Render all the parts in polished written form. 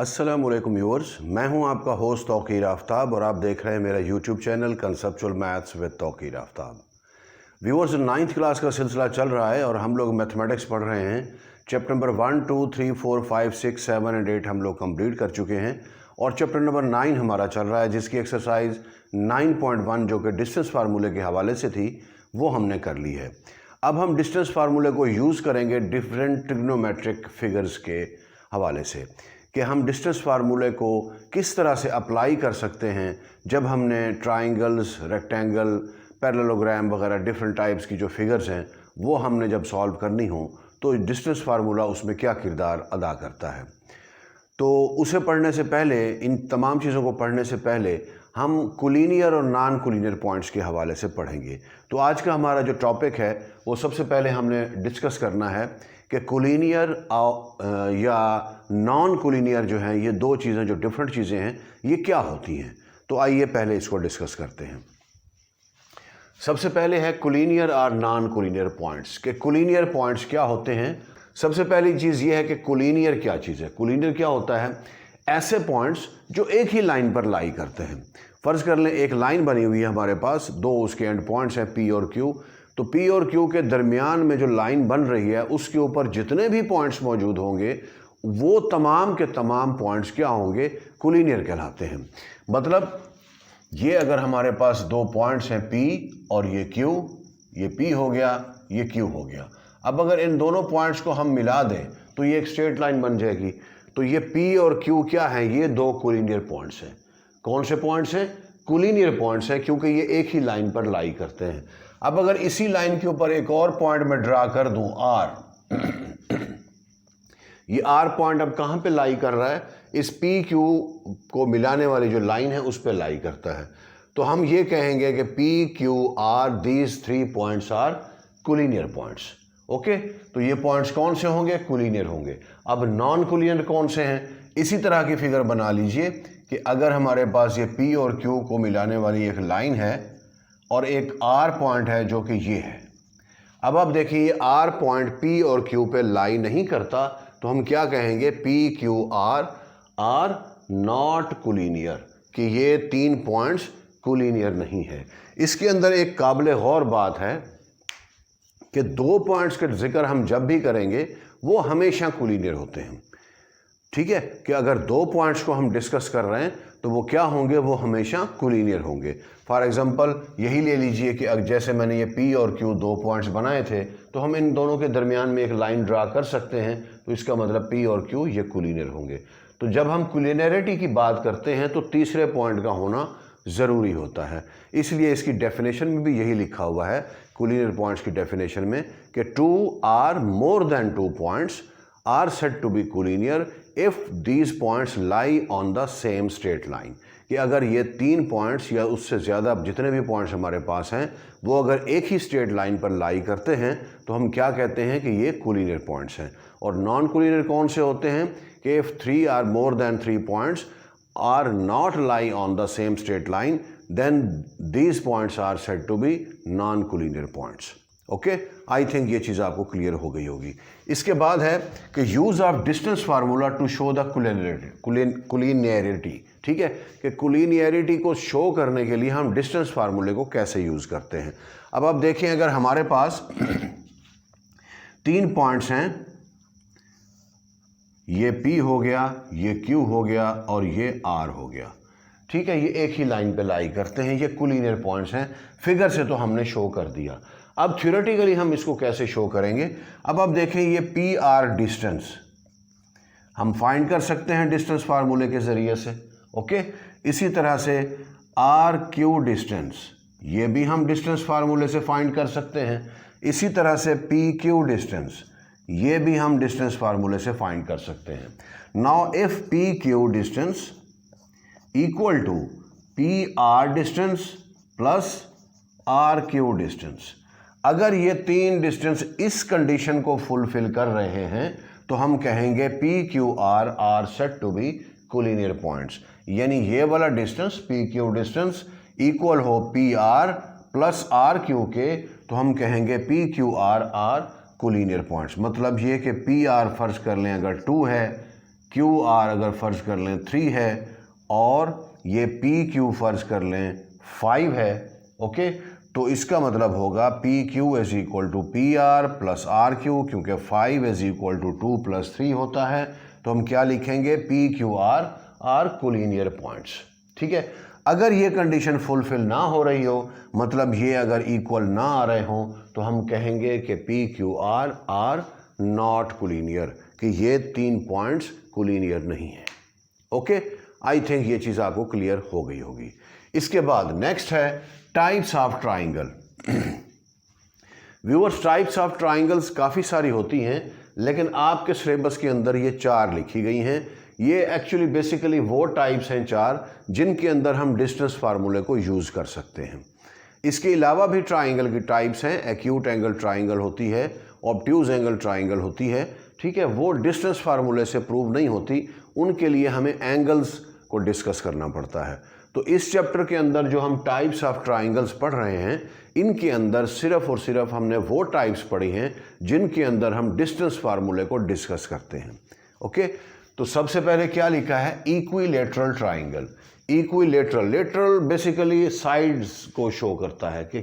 अस्सलामुअलैकुम व्यूअर्स, मैं हूं आपका होस्ट तौकीर आफ्ताब और आप देख रहे हैं मेरा YouTube channel conceptual maths with Tauqeer Aftab. Viewers, 9th class का सिलसिला चल रहा है और हम लोग मैथमेटिक्स पढ़ रहे हैं। चैप्टर नंबर 1, 2, 3, 4, 5, 6, 7 एंड 8 हम लोग कंप्लीट कर चुके हैं और चैप्टर नंबर 9 हमारा चल रहा है, जिसकी एक्सरसाइज 9.1 जो कि डिस्टेंस फार्मूले के हवाले से थी वो हमने कर ली है। अब हम डिस्टेंस फार्मूले को यूज़ करेंगे डिफरेंट ट्रिग्नोमेट्रिक फिगर्स के हवाले से कि हम डिस्टेंस फार्मूले को किस तरह से अप्लाई कर सकते हैं जब हमने ट्राइंगल्स, रेक्टेंगल, पैरेललोग्राम वगैरह डिफरेंट टाइप्स की जो फिगर्स हैं वो हमने जब सॉल्व करनी हो तो डिस्टेंस फार्मूला उसमें क्या किरदार अदा करता है। तो उसे पढ़ने से पहले, इन तमाम चीज़ों को पढ़ने से पहले हम कोलिनियर और नॉन कोलिनियर पॉइंट्स के हवाले से पढ़ेंगे। तो आज का हमारा जो टॉपिक है वो सबसे पहले हमने डिस्कस करना है कि कोलिनियर या नॉन कोलिनियर जो हैं, ये दो चीज़ें जो डिफरेंट चीज़ें हैं ये क्या होती हैं। तो आइए पहले इसको डिस्कस करते हैं। सबसे पहले है कोलिनियर और नॉन कोलिनियर पॉइंट्स के कोलिनियर पॉइंट्स क्या होते हैं। सबसे पहली चीज़ ये है कि कोलिनियर क्या चीज़ है। कोलिनियर क्या होता है? ऐसे पॉइंट्स जो एक ही लाइन पर लाई करते हैं। फ़र्ज़ कर लें एक लाइन बनी हुई है हमारे पास, दो उसके एंड पॉइंट्स हैं P और Q। तो P और Q के दरमियान में जो लाइन बन रही है उसके ऊपर जितने भी पॉइंट्स मौजूद होंगे वो तमाम के तमाम पॉइंट्स क्या होंगे? कोलिनियर कहलाते हैं। मतलब ये अगर हमारे पास दो पॉइंट्स हैं P और ये Q, ये P हो गया, ये Q हो गया। अब अगर इन दोनों पॉइंट्स को हम मिला दें तो ये एक स्ट्रेट लाइन बन जाएगी। तो ये P और Q क्या हैं? ये दो कोलिनियर पॉइंट्स हैं। कौन से पॉइंट्स हैं? कोलिनियर पॉइंट्स हैं, क्योंकि ये एक ही लाइन पर लाई करते हैं। अब अगर इसी लाइन के ऊपर एक और पॉइंट में ड्रा कर दूं R, ये R पॉइंट अब कहाँ पे लाई कर रहा है? इस PQ को मिलाने वाली जो लाइन है उस पे लाई करता है। तो हम ये कहेंगे कि PQR these three points are collinear points. Okay, तो ये पॉइंट्स कौन से होंगे? कोलिनियर होंगे। अब नॉन कोलिनियर कौन से हैं? इसी तरह की फिगर बना लीजिए कि अगर हमारे पास ये P और Q को मिलाने वाली एक लाइन है और एक R पॉइंट है जो कि ये है। अब आप देखिए ये R पॉइंट P और Q पे लाई नहीं करता तो हम क्या कहेंगे? PQR आर नॉट कोलिनियर, कि ये तीन पॉइंट्स कोलिनियर नहीं है। इसके अंदर एक काबिल गौर बात है कि दो पॉइंट्स का जिक्र हम जब भी करेंगे वो हमेशा कोलिनियर होते हैं। ठीक है, कि अगर दो पॉइंट्स को हम डिस्कस कर रहे हैं तो वो क्या होंगे? वो हमेशा कोलिनियर होंगे। फॉर एग्जांपल यही ले लीजिए कि जैसे मैंने ये P और Q दो पॉइंट्स बनाए थे तो हम इन दोनों के दरमियान में एक लाइन ड्रा कर सकते हैं, तो इसका मतलब P और Q ये कोलिनियर होंगे। तो जब हम कोलिनियरिटी की बात करते हैं तो तीसरे पॉइंट का होना ज़रूरी होता है। इसलिए इसकी डेफिनेशन में भी यही लिखा हुआ है, कोलिनियर पॉइंट्स की डेफिनेशन में, कि two or more than two points are said to be collinear if these points lie on the same straight line. कि अगर ये तीन पॉइंट्स या उससे ज़्यादा जितने भी पॉइंट्स हमारे पास हैं वो अगर एक ही स्ट्रेट लाइन पर लाई करते हैं तो हम क्या कहते हैं? कि ये कोलिनियर पॉइंट्स हैं। और नॉन कोलिनियर कौन से होते हैं? कि if three or more than three points are not lie on the same straight line then these points are said to be non collinear points. Okay, I think ये चीज़ आपको क्लियर हो गई होगी। इसके बाद है कि use of distance formula to show the collinearity. ठीक है, कि कोलिनियरिटी को शो करने के लिए हम डिस्टेंस फार्मूले को कैसे यूज़ करते हैं। अब आप देखें, अगर हमारे पास तीन पॉइंट्स हैं, ये P हो गया, ये Q हो गया और ये R हो गया। ठीक है, ये एक ही लाइन पे लाई करते हैं, ये कोलिनियर पॉइंट्स हैं। फिगर से तो हमने शो कर दिया। अब थ्योरेटिकली हम इसको कैसे शो करेंगे? अब आप देखें ये PR डिस्टेंस हम फाइंड कर सकते हैं डिस्टेंस फार्मूले के ज़रिए से। ओके, इसी तरह से RQ डिस्टेंस, ये भी हम डिस्टेंस फार्मूले से फाइंड कर सकते हैं। इसी तरह से PQ डिस्टेंस, ये भी हम डिस्टेंस फार्मूले से फाइंड कर सकते हैं। Now if PQ distance equal to PR distance plus RQ distance, अगर ये तीन डिस्टेंस इस कंडीशन को फुलफिल कर रहे हैं तो हम कहेंगे PQR are said to be collinear points. यानी ये वाला डिस्टेंस PQ डिस्टेंस इक्वल हो PR प्लस RQ के तो हम कहेंगे PQR आर कोलिनियर पॉइंट्स। मतलब ये कि PR फर्ज कर लें अगर 2 है क्यू आर अगर फ़र्ज़ कर लें 3 है और ये पी क्यू फ़र्ज़ कर लें 5 है, ओके, तो इसका मतलब होगा P Q is equal to P R plus R Q, क्योंकि 5 इज़ इक्वल टू 2 + 3 होता है। तो हम क्या लिखेंगे, P Q R collinear points. ठीक है, अगर ये कंडीशन फुलफिल ना हो रही हो, मतलब ये अगर इक्वल ना आ रहे हों, तो हम कहेंगे कि P Q R not collinear, कि ये 3 पॉइंट्स कोलिनियर नहीं है। ओके, आई थिंक ये चीज़ आपको क्लियर हो गई होगी। इसके बाद नेक्स्ट है types of triangle. Viewers, types of triangles काफ़ी सारी होती हैं, लेकिन आपके सिलेबस के अंदर ये 4 लिखी गई हैं। ये एक्चुअली बेसिकली वो टाइप्स हैं 4 जिनके अंदर हम डिस्टेंस फार्मूले को यूज़ कर सकते हैं। इसके अलावा भी ट्राइंगल की टाइप्स हैं, एक्यूट एंगल ट्राइंगल होती है, ऑब्ट्यूज एंगल ट्राइंगल होती है। ठीक है, वो डिस्टेंस फार्मूले से प्रूव नहीं होती, उनके लिए हमें एंगल्स को डिस्कस करना पड़ता है। तो इस चैप्टर के अंदर जो हम टाइप्स ऑफ ट्राइंगल्स पढ़ रहे हैं, इनके अंदर सिर्फ और सिर्फ हमने वो टाइप्स पढ़ी हैं जिनके अंदर हम डिस्टेंस फार्मूले को डिस्कस करते हैं। ओके, तो सबसे पहले क्या लिखा है, equilateral triangle. Lateral basically sides को शो करता है कि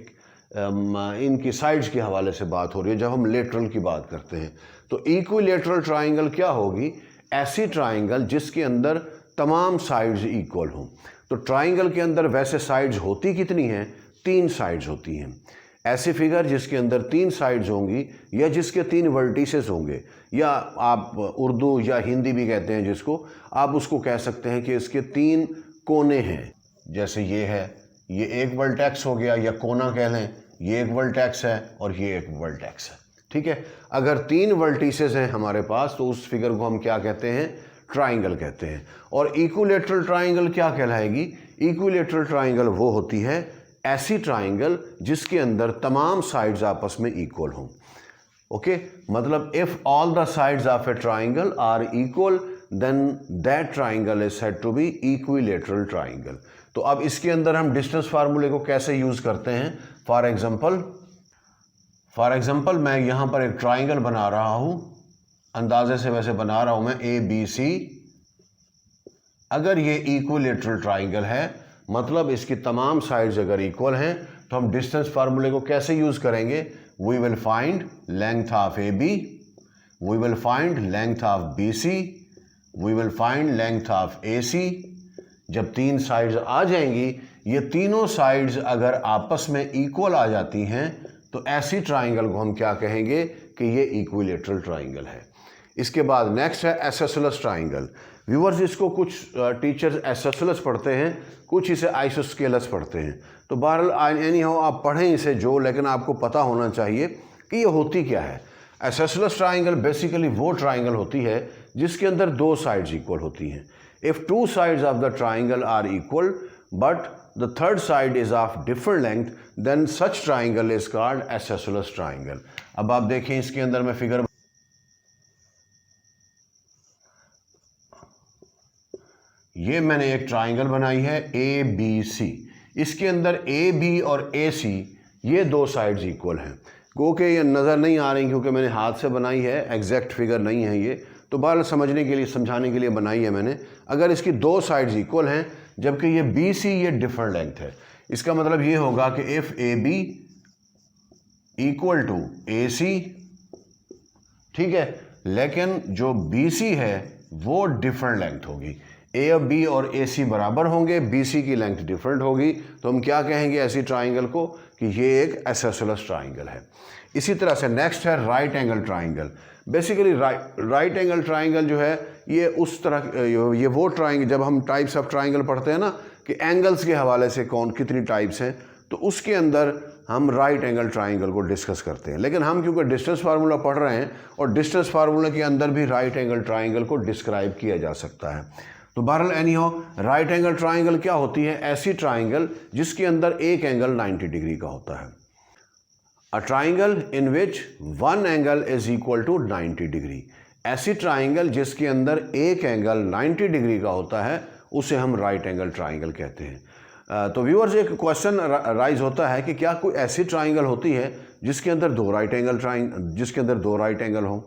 इनकी साइड्स के हवाले से बात हो रही है जब हम लेटरल की बात करते हैं। तो इक्विलेटरल ट्राइंगल क्या होगी, ऐसी ट्राइंगल जिसके अंदर तमाम साइड्स इक्वल हों। तो ट्राइंगल के अंदर वैसे साइड्स होती कितनी हैं, 3 साइड्स होती हैं। ऐसी फिगर जिसके अंदर 3 साइड्स होंगी, या जिसके 3 वर्टिसेस होंगे, या आप उर्दू या हिंदी भी कहते हैं जिसको, आप उसको कह सकते हैं कि इसके 3 कोने हैं। जैसे ये है, ये एक वर्टेक्स हो गया, या कोना कह लें, ये एक वर्टेक्स है और ये एक वर्टेक्स है। ठीक है, अगर 3 वर्टिसेस हैं हमारे पास, तो उस फिगर को हम क्या कहते हैं, ट्राइंगल कहते हैं। और इक्विलेटरल ट्राइंगल क्या कहलाएगी, इक्विलेटरल ट्राइंगल वो होती है ऐसी ट्राइंगल जिसके अंदर तमाम साइड्स आपस में इक्वल हों। ओके, मतलब if all the sides of a triangle are equal, then that triangle is said to be equilateral triangle. तो अब इसके अंदर हम डिस्टेंस फार्मूले को कैसे यूज करते हैं। फॉर एग्जाम्पल मैं यहां पर एक ट्राइंगल बना रहा हूं, अंदाजे से वैसे बना रहा हूं मैं ABC। अगर ये इक्विलेटरल ट्राइंगल है, मतलब इसकी तमाम साइड्स अगर इक्वल हैं, तो हम डिस्टेंस फार्मूले को कैसे यूज करेंगे, we will find length of AB, we will find length of BC, we will find length of AC। जब 3 साइड्स आ जाएंगी, ये तीनों साइड्स अगर आपस में इक्वल आ जाती हैं, तो ऐसी ट्राइंगल को हम क्या कहेंगे कि ये इक्विलेटरल ट्राइंगल है। इसके बाद नेक्स्ट है एसोसेलेस ट्राइंगल। व्यूअर्स, इसको कुछ टीचर्स एसोसेलेस पढ़ते हैं, कुछ इसे आइसोस्केलस पढ़ते हैं। तो बहरहाल एनी हो, आप पढ़ें इसे जो, लेकिन आपको पता होना चाहिए कि ये होती क्या है। एसोसेलेस ट्राइंगल बेसिकली वो ट्राइंगल होती है जिसके अंदर 2 साइड्स इक्वल होती हैं। If 2 sides of the triangle are equal but the third side is of different length, then such triangle is called isosceles triangle. अब आप देखें, इसके अंदर मैं फिगर, ये मैंने एक ट्राइंगल बनाई है ABC। इसके अंदर AB और AC ये 2 साइड्स इक्वल हैं। गो के ये नज़र नहीं आ रही क्योंकि मैंने हाथ से बनाई है, एग्जैक्ट फिगर नहीं है ये, तो बहरहाल समझने के लिए, समझाने के लिए बनाई है मैंने। अगर इसकी 2 साइड्स इक्वल हैं, जबकि ये BC ये डिफरेंट लेंथ है, इसका मतलब ये होगा कि if AB equal to AC, ठीक है, लेकिन जो BC है वो डिफरेंट लेंथ होगी। A और B और AC बराबर होंगे, BC की लेंथ डिफरेंट होगी, तो हम क्या कहेंगे ऐसी ट्राइंगल को कि ये एक एसोसेलेस ट्राइंगल है। इसी तरह से नेक्स्ट है right angle triangle. Basically right angle triangle जो है, ये उस तरह, ये वो ट्राइंगल, जब हम टाइप्स ऑफ ट्राइंगल पढ़ते हैं ना कि एंगल्स के हवाले से कौन कितनी टाइप्स हैं, तो उसके अंदर हम राइट एंगल ट्राइंगल को डिस्कस करते हैं। लेकिन हम क्योंकि डिस्टेंस फार्मूला पढ़ रहे हैं, और डिस्टेंस फार्मूला के अंदर भी राइट एंगल ट्राइंगल को डिस्क्राइब किया जा सकता है। तो बहरहाल एनी हो, राइट एंगल ट्राइंगल क्या होती है, ऐसी ट्राइंगल जिसके अंदर एक एंगल 90 डिग्री का होता है। A triangle in which one angle is equal to 90 degree. ऐसी ट्राइंगल जिसके अंदर एक एंगल 90 डिग्री का होता है, उसे हम राइट एंगल ट्राइंगल कहते हैं। तो व्यूअर्स, एक क्वेश्चन राइज होता है कि क्या कोई ऐसी ट्राइंगल होती है जिसके अंदर 2 राइट एंगल हों।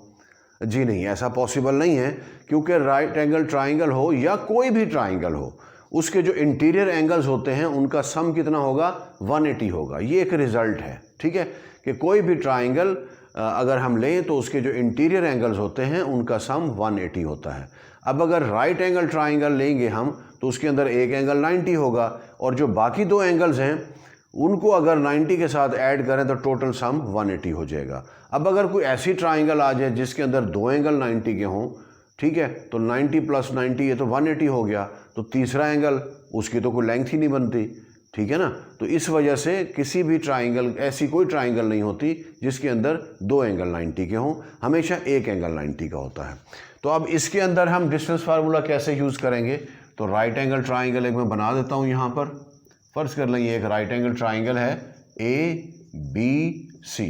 जी नहीं, ऐसा पॉसिबल नहीं है, क्योंकि राइट एंगल ट्राइंगल हो या कोई भी ट्राइंगल हो, उसके जो इंटीरियर एंगल्स होते हैं उनका सम कितना होगा, 180 होगा। ये एक रिज़ल्ट है, ठीक है, कि कोई भी ट्राइंगल अगर हम लें तो उसके जो इंटीरियर एंगल्स होते हैं उनका सम 180 होता है। अब अगर राइट एंगल ट्राइंगल लेंगे हम तो उसके अंदर एक एंगल 90 होगा, और जो बाकी दो एंगल्स हैं उनको अगर 90 के साथ ऐड करें तो टोटल सम 180 हो जाएगा। अब अगर कोई ऐसी ट्राइंगल आ जाए जिसके अंदर दो एंगल 90 के हों, ठीक है, तो 90 + 90 ये तो 180 हो गया, तो तीसरा एंगल उसकी तो कोई लेंथ ही नहीं बनती, ठीक है ना। तो इस वजह से किसी भी ट्राइंगल, ऐसी कोई ट्राइंगल नहीं होती जिसके अंदर दो एंगल 90 के हों, हमेशा एक एंगल 90 का होता है। तो अब इसके अंदर हम डिस्टेंस फार्मूला कैसे यूज़ करेंगे, तो राइट एंगल ट्राइंगल एक मैं बना देता हूँ यहाँ पर। फ़र्ज़ कर लें ये एक राइट एंगल ट्राइंगल है ABC।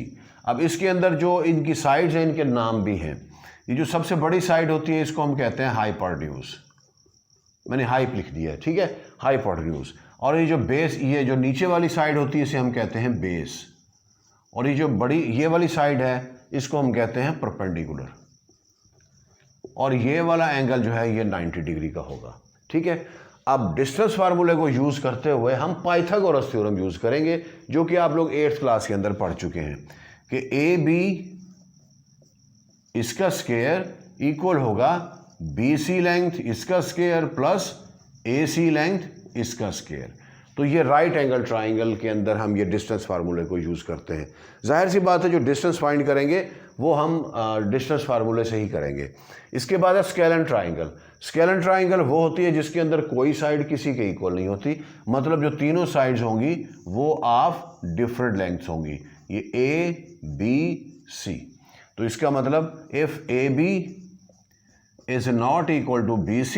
अब इसके अंदर जो इनकी साइड्स हैं इनके नाम भी हैं। ये जो सबसे बड़ी साइड होती है इसको हम कहते हैं हाइपोटेन्यूज, मैंने हाइप लिख दिया है, ठीक है, हाइपोटेन्यूज। और ये जो बेस, ये जो नीचे वाली साइड होती है इसे हम कहते हैं बेस, और ये जो बड़ी ये वाली साइड है इसको हम कहते हैं परपेंडिकुलर, और ये वाला एंगल जो है ये 90 डिग्री का होगा, ठीक है। अब डिस्टेंस फार्मूले को यूज़ करते हुए हम पाइथागोरस थ्योरम यूज़ करेंगे, जो कि आप लोग 8th क्लास के अंदर पढ़ चुके हैं कि AB इसका स्क्वायर इक्वल होगा BC लेंथ इसका स्क्वायर प्लस AC लेंथ इसका स्क्वायर। तो ये राइट एंगल ट्राइंगल के अंदर हम ये डिस्टेंस फार्मूले को यूज़ करते हैं। जाहिर सी बात है जो डिस्टेंस फाइंड करेंगे वो हम डिस्टेंस फार्मूले से ही करेंगे। इसके बाद है स्केलन ट्राइंगल। स्केलन ट्राइंगल वो होती है जिसके अंदर कोई साइड किसी के इक्वल नहीं होती, मतलब जो तीनों साइड्स होंगी वो ऑफ डिफरेंट लेंथ्स होंगी, ये ABC। तो इसका मतलब if AB is not equal to BC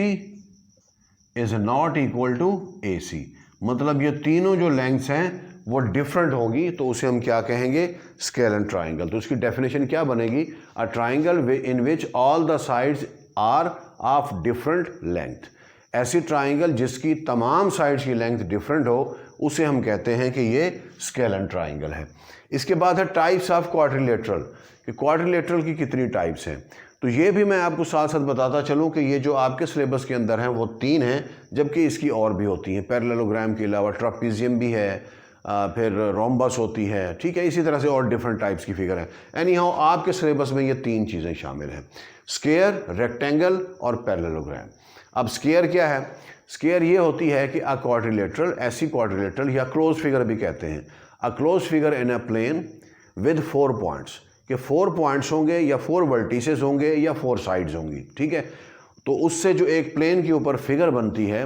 is not equal to AC, मतलब ये तीनों जो लेंथ्स हैं वो डिफरेंट होगी, तो उसे हम क्या कहेंगे, स्केलन ट्राइंगल। तो उसकी डेफिनेशन क्या बनेगी, a triangle in which all the sides are of different length. ऐसी ट्राइंगल जिसकी तमाम साइड्स की लेंथ डिफरेंट हो उसे हम कहते हैं कि ये स्केलन ट्राइंगल है। इसके बाद है टाइप्स ऑफ क्वाड्रिलेटरल, कि क्वाड्रिलेटरल की कितनी टाइप्स हैं। तो ये भी मैं आपको साथ साथ बताता चलूँ कि ये जो आपके सिलेबस के अंदर हैं वो 3 हैं, जबकि इसकी और भी होती हैं। पैरेललोग्राम के अलावा ट्रापीजियम भी है, फिर रोम्बस होती है, ठीक है, इसी तरह से और डिफरेंट टाइप्स की फिगर है। एनी हाउ आपके सिलेबस में ये 3 चीज़ें शामिल हैं, स्क्वायर, रेक्टेंगल और पैरेललोग्राम। अब स्क्वायर क्या है, स्क्वायर ये होती है कि अ क्वाड्रिलेटरल, ऐसी क्वाड्रिलेटरल या क्लोज फिगर भी कहते हैं, a close figure in a plane with 4 points, कि 4 पॉइंट्स होंगे या 4 वर्टिसेस होंगे या 4 साइड्स होंगी, ठीक है। तो उससे जो एक प्लेन के ऊपर फिगर बनती है,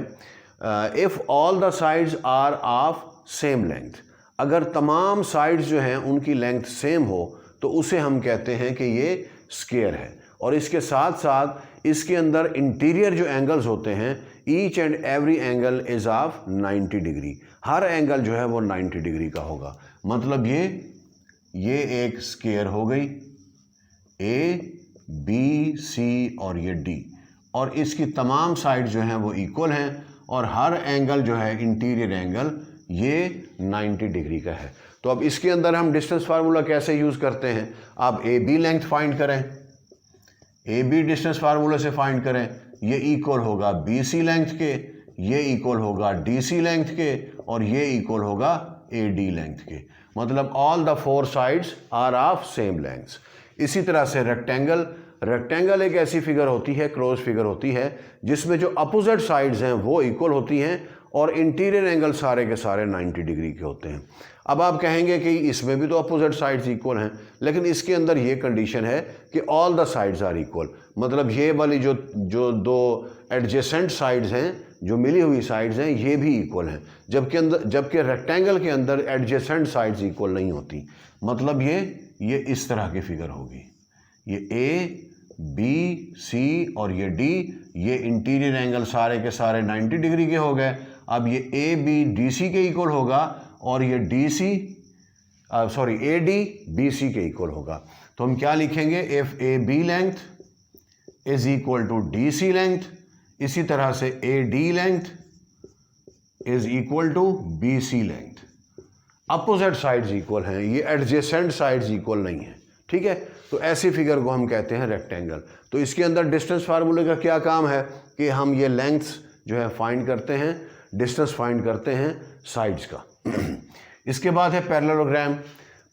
if all the sides are of same length, अगर तमाम साइड्स जो हैं उनकी लेंथ सेम हो तो उसे हम कहते हैं कि ये स्क्वायर है। और इसके साथ साथ इसके अंदर इंटीरियर जो एंगल्स होते हैं, each and every angle is of 90 degree, her angle जो है वो 90 डिग्री का होगा। मतलब ये एक स्क्वायर हो गई ABC और ये D, और इसकी तमाम साइड जो हैं वो इक्वल हैं, और हर एंगल जो है इंटीरियर एंगल ये 90 डिग्री का है। तो अब इसके अंदर हम डिस्टेंस फार्मूला कैसे यूज़ करते हैं, आप AB लेंथ फाइंड करें, AB डिस्टेंस फार्मूला से फाइंड करें, ये इक्वल होगा BC लेंथ के, ये इक्वल होगा DC लेंथ के, और ये इक्वल होगा AD लेंथ के। मतलब all the 4 sides are of same lengths. इसी तरह से रेक्टेंगल, रेक्टेंगल एक ऐसी फिगर होती है, क्लोज फिगर होती है, जिसमें जो अपोजिट साइड्स हैं वो इक्वल होती हैं और इंटीरियर एंगल सारे के सारे 90 डिग्री के होते हैं। अब आप कहेंगे कि इसमें भी तो अपोजिट साइड्स इक्वल हैं, लेकिन इसके अंदर ये कंडीशन है कि all the sides are equal, मतलब ये वाली जो दो एडजेसेंट साइड्स हैं, जो मिली हुई साइड्स हैं, ये भी इक्वल हैं, जबकि रेक्टेंगल के अंदर एडजेसेंट साइड्स इक्वल नहीं होती। मतलब ये इस तरह की फिगर होगी, ये ABC और ये D, ये इंटीरियर एंगल सारे के सारे 90 डिग्री के हो गए। अब ये ABDC के इक्वल होगा, और ये AD BC के इक्वल होगा। तो हम क्या लिखेंगे, if AB length is equal to DC length, इसी तरह से AD length is equal to BC length. Opposite sides equal हैं, ये एडजेसेंट साइड्स इक्वल नहीं हैं, ठीक है, तो ऐसी फिगर को हम कहते हैं रेक्टेंगल। तो इसके अंदर डिस्टेंस फार्मूले का क्या काम है कि हम ये लेंथ्स जो है फाइंड करते हैं, डिस्टेंस फाइंड करते हैं साइड्स का। इसके बाद है पैरेललोग्राम।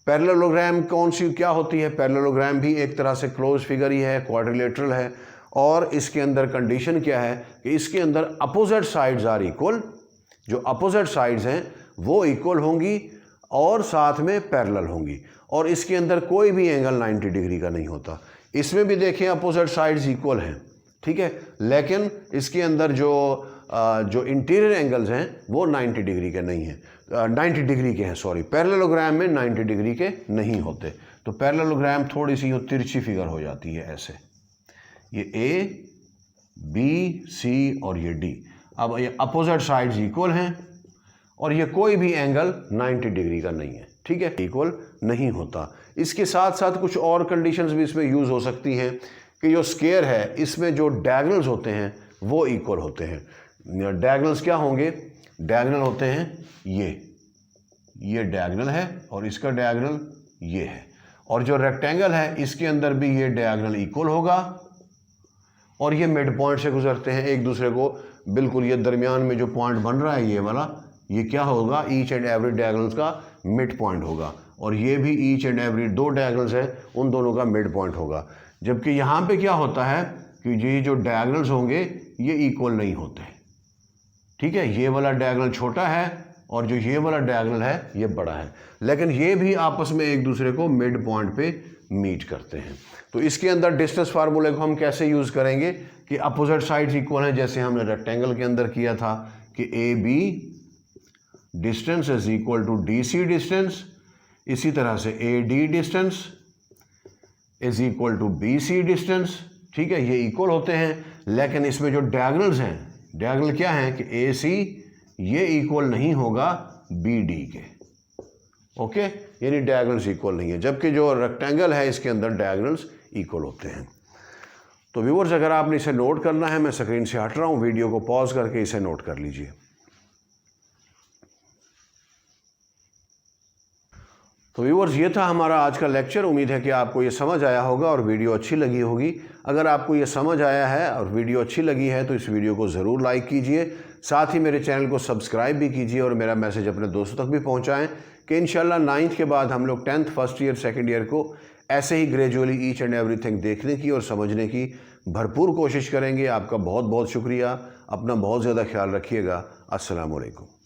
पैरेललोग्राम कौन सी क्या होती है? पैरेललोग्राम भी एक तरह से क्लोज फिगर ही है, क्वाड्रिलेटरल है, और इसके अंदर कंडीशन क्या है कि इसके अंदर अपोजिट साइड्स आर इक्वल, जो अपोजिट साइड्स हैं वो इक्वल होंगी और साथ में पैरेलल होंगी, और इसके अंदर कोई भी एंगल 90 डिग्री का नहीं होता। इसमें भी देखें अपोजिट साइड्स इक्वल हैं, ठीक है, लेकिन इसके अंदर जो इंटीरियर एंगल्स हैं वो 90 डिग्री के नहीं हैं, 90 डिग्री के हैं, सॉरी, पैरेललोग्राम में 90 डिग्री के नहीं होते। तो पैरेललोग्राम थोड़ी सी तिरछी फिगर हो जाती है ऐसे, ये ए, बी, सी और ये डी। अब ये अपोजिट साइड्स इक्वल हैं और ये कोई भी एंगल 90 डिग्री का नहीं है, ठीक है, इक्वल नहीं होता। इसके साथ साथ कुछ और कंडीशंस भी इसमें यूज़ हो सकती हैं कि जो स्क्वायर है इसमें जो डायगोनल्स होते हैं वो इक्वल होते हैं। डायगोनल्स क्या होंगे? डायगोनल होते हैं ये डायगोनल है और इसका डायगोनल ये है, और जो रेक्टेंगल है इसके अंदर भी ये डायगोनल इक्वल होगा और ये मिड पॉइंट से गुजरते हैं एक दूसरे को, बिल्कुल ये दरमियान में जो पॉइंट बन रहा है ये वाला, ये क्या होगा? ईच एंड एवरी डायगोनल्स का मिड पॉइंट होगा, और ये भी ईच एंड एवरी दो डायगोनल्स हैं उन दोनों का मिड पॉइंट होगा। जबकि यहाँ पे क्या होता है कि ये जो डायगोनल्स होंगे ये इक्वल नहीं होते, ठीक है, ये वाला डायगोनल छोटा है और जो ये वाला डायगोनल है ये बड़ा है, लेकिन ये भी आपस में एक दूसरे को मिड पॉइंट पे मीट करते हैं। तो इसके अंदर डिस्टेंस फार्मूले को हम कैसे यूज़ करेंगे कि अपोजिट साइड्स इक्वल हैं, जैसे हमने रेक्टेंगल के अंदर किया था कि A B distance is equal to D C distance, इसी तरह से A D distance is equal to B C distance, ठीक है, ये इक्वल होते हैं। लेकिन इसमें जो डायगोनल्स हैं, डायगोनल क्या हैं कि ए सी ये इक्वल नहीं होगा बी डी के, ओके, यानी डायगोनल्स इक्वल नहीं है, जबकि जो रेक्टेंगल है इसके अंदर डायगोनल्स इक्वल होते हैं। तो व्यूअर्स, अगर आपने इसे नोट करना है, मैं स्क्रीन से हट रहा हूँ, वीडियो को पॉज करके इसे नोट कर लीजिए। तो व्यूअर्स, ये था हमारा आज का लेक्चर। उम्मीद है कि आपको ये समझ आया होगा और वीडियो अच्छी लगी होगी। अगर आपको ये समझ आया है और वीडियो अच्छी लगी है तो इस वीडियो को ज़रूर लाइक कीजिए, साथ ही मेरे चैनल को सब्सक्राइब भी कीजिए और मेरा मैसेज अपने दोस्तों तक भी पहुंचाएं कि इंशाल्लाह 9th के बाद हम लोग 10th first year second year को ऐसे ही ग्रेजुअली ईच एंड एवरीथिंग देखने की और समझने की भरपूर कोशिश करेंगे। आपका बहुत बहुत शुक्रिया। अपना बहुत ज़्यादा ख्याल रखिएगा। अस्सलाम वालेकुम।